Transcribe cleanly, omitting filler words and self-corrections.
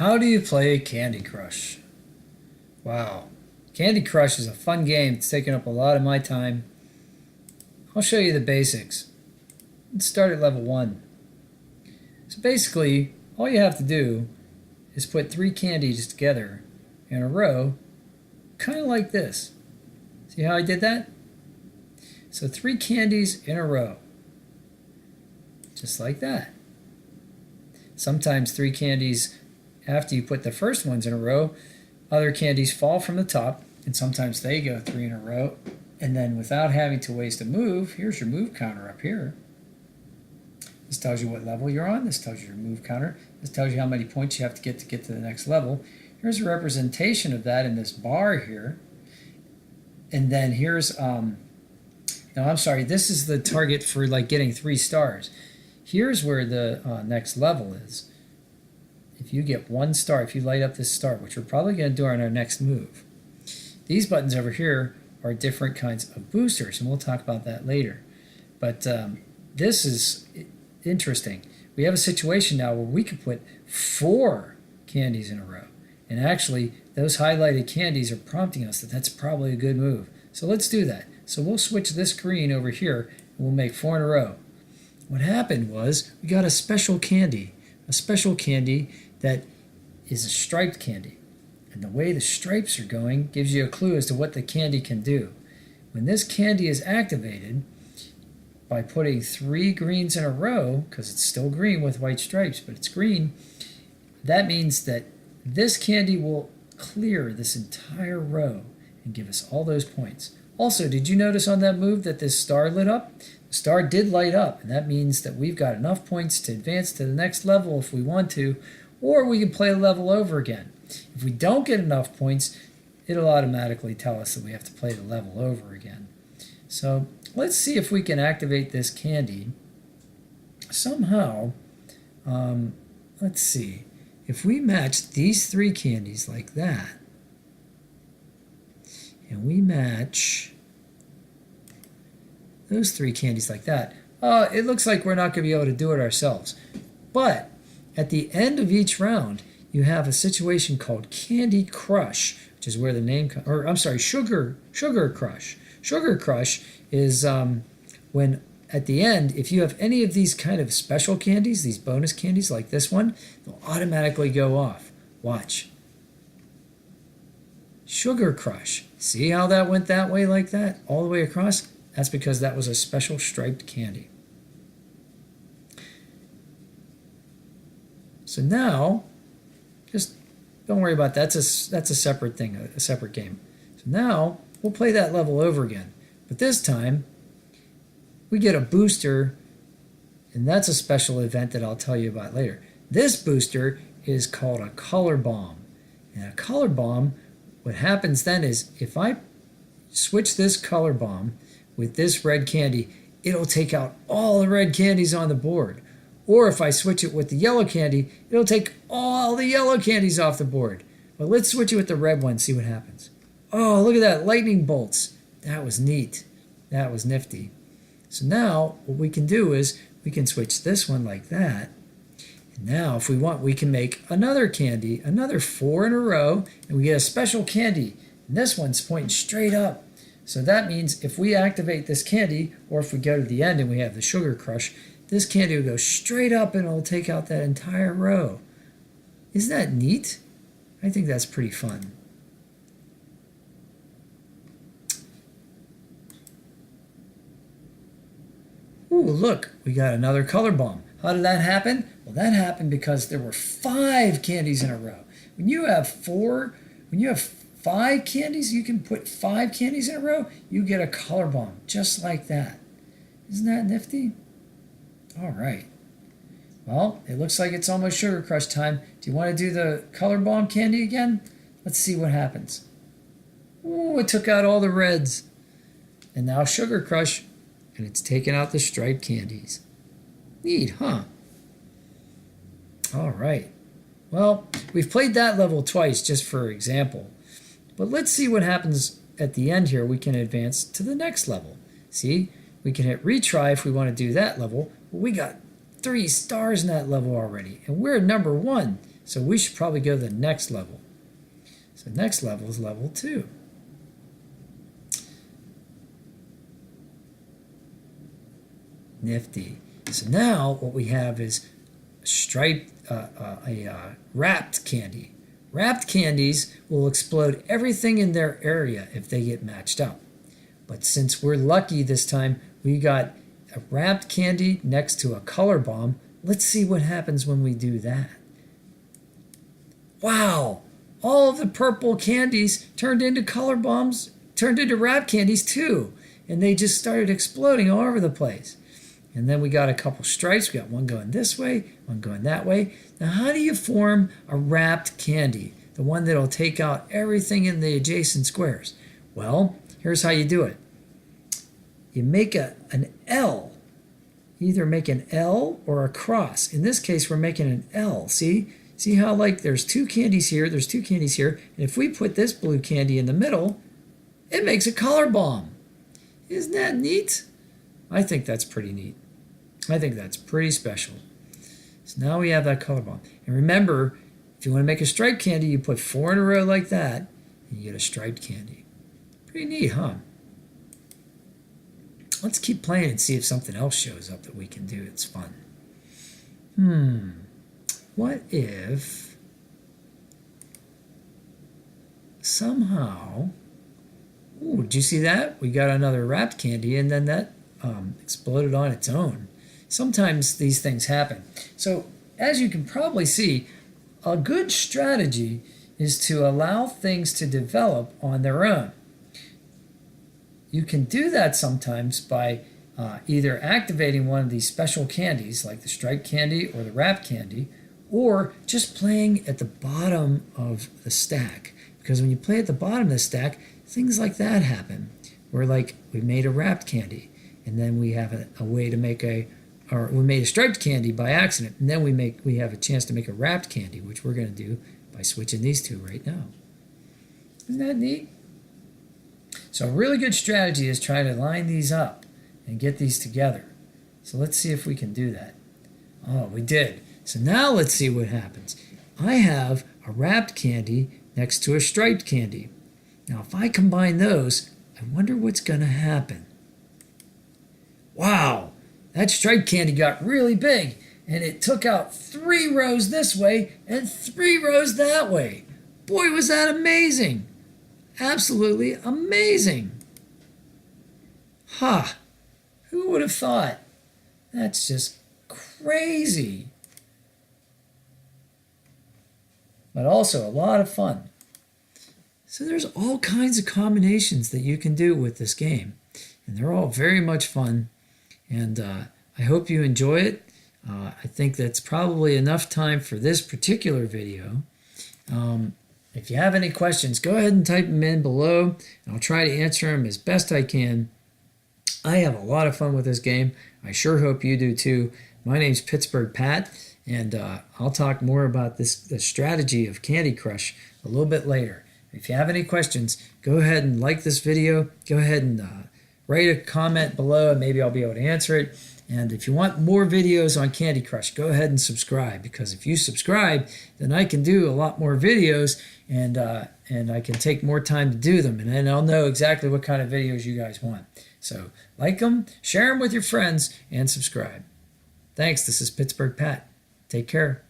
How do you play Candy Crush? Wow. Candy Crush is a fun game. It's taken up a lot of my time. I'll show you the basics. Let's start at level 1. So basically, all you have to do is put 3 candies together in a row, kind of like this. See how I did that? So 3 candies in a row, just like that. Sometimes 3 candies after you put the first ones in a row, other candies fall from the top, and sometimes they go 3 in a row. And then without having to waste a move, here's your move counter up here. This tells you what level you're on. This tells you your move counter. This tells you how many points you have to get to the next level. Here's a representation of that in this bar here. And then here's, no, I'm sorry, this is the target for like getting 3 stars. Here's where the next level is. If you get 1 star, if you light up this star, which we're probably going to do on our next move. These buttons over here are different kinds of boosters, and we'll talk about that later. But this is interesting. We have a situation now where we could put 4 candies in a row. And actually, those highlighted candies are prompting us that that's probably a good move. So let's do that. So we'll switch this green over here, and we'll make 4 in a row. What happened was we got a special candy that is a striped candy. And the way the stripes are going gives you a clue as to what the candy can do. When this candy is activated, by putting 3 greens in a row, because it's still green with white stripes, but it's green, that means that this candy will clear this entire row and give us all those points. Also, did you notice on that move that this star lit up? The star did light up, and that means that we've got enough points to advance to the next level if we want to, or we can play the level over again. If we don't get enough points, it'll automatically tell us that we have to play the level over again. So let's see if we can activate this candy somehow. Let's see. If we match these 3 candies like that, and we match those 3 candies like that, it looks like we're not going to be able to do it ourselves. But at the end of each round, you have a situation called Candy Crush, which is where the name, or I'm sorry, Sugar Crush. Sugar Crush is when at the end, if you have any of these kind of special candies, these bonus candies like this one, they'll automatically go off. Watch. Sugar Crush. See how that went that way like that, all the way across? That's because that was a special striped candy. So now, just don't worry about that. That's a separate thing, a separate game. So now we'll play that level over again. But this time, we get a booster, and that's a special event that I'll tell you about later. This booster is called a color bomb. And a color bomb, what happens then is if I switch this color bomb with this red candy, it'll take out all the red candies on the board. Or if I switch it with the yellow candy, it'll take all the yellow candies off the board. But let's switch it with the red one, see what happens. Oh, look at that, lightning bolts. That was neat. That was nifty. So now what we can do is we can switch this one like that. And now if we want, we can make another candy, another 4 in a row, and we get a special candy. And this one's pointing straight up. So that means if we activate this candy, or if we go to the end and we have the Sugar Crush, this candy will go straight up and it'll take out that entire row. Isn't that neat? I think that's pretty fun. Ooh, look, we got another color bomb. How did that happen? Well, that happened because there were 5 candies in a row. When you have 5 candies, you can put 5 candies in a row, you get a color bomb, just like that. Isn't that nifty? All right. Well, it looks like it's almost Sugar Crush time. Do you want to do the color bomb candy again? Let's see what happens. Ooh, it took out all the reds. And now Sugar Crush, and it's taken out the striped candies. Neat, huh? All right. Well, we've played that level twice just for example. But let's see what happens at the end here. We can advance to the next level. See? We can hit retry if we want to do that level. Well, we got 3 stars in that level already, and we're at number 1. So we should probably go to the next level. So next level is level 2. Nifty. So now what we have is striped, wrapped candy. Wrapped candies will explode everything in their area if they get matched up. But since we're lucky this time, we got a wrapped candy next to a color bomb. Let's see what happens when we do that. Wow! All of the purple candies turned into color bombs, turned into wrapped candies too. And they just started exploding all over the place. And then we got a couple stripes. We got one going this way, one going that way. Now, how do you form a wrapped candy? The one that'll take out everything in the adjacent squares. Well, here's how you do it. You make an L. Either make an L or a cross. In this case, we're making an L. See? See how like there's two candies here, there's two candies here. And if we put this blue candy in the middle, it makes a color bomb. Isn't that neat? I think that's pretty neat. I think that's pretty special. So now we have that color bomb. And remember, if you want to make a striped candy, you put 4 in a row like that, and you get a striped candy. Pretty neat, huh? Let's keep playing and see if something else shows up that we can do. It's fun. What if somehow... Ooh, did you see that? We got another wrapped candy, and then that exploded on its own. Sometimes these things happen. So as you can probably see, a good strategy is to allow things to develop on their own. You can do that sometimes by either activating one of these special candies like the striped candy or the wrapped candy, or just playing at the bottom of the stack. Because when you play at the bottom of the stack, things like that happen. Where like we made a wrapped candy, and then we have a way to make or we made a striped candy by accident, and then we have a chance to make a wrapped candy, which we're going to do by switching these two right now. Isn't that neat? So a really good strategy is try to line these up and get these together. So let's see if we can do that. Oh, we did. So now let's see what happens. I have a wrapped candy next to a striped candy. Now if I combine those, I wonder what's going to happen. Wow, that striped candy got really big, and it took out 3 rows this way and 3 rows that way. Boy, was that amazing. Absolutely amazing. Ha! Who would have thought? That's just crazy. But also a lot of fun. So there's all kinds of combinations that you can do with this game. And they're all very much fun. And I hope you enjoy it. I think that's probably enough time for this particular video. If you have any questions, go ahead and type them in below. And I'll try to answer them as best I can. I have a lot of fun with this game. I sure hope you do too. My name's Pittsburgh Pat, and I'll talk more about the strategy of Candy Crush a little bit later. If you have any questions, go ahead and like this video. Go ahead and write a comment below, and maybe I'll be able to answer it. And if you want more videos on Candy Crush, go ahead and subscribe, because if you subscribe, then I can do a lot more videos, and I can take more time to do them, and then I'll know exactly what kind of videos you guys want. So like them, share them with your friends, and subscribe. Thanks. This is Pittsburgh Pat. Take care.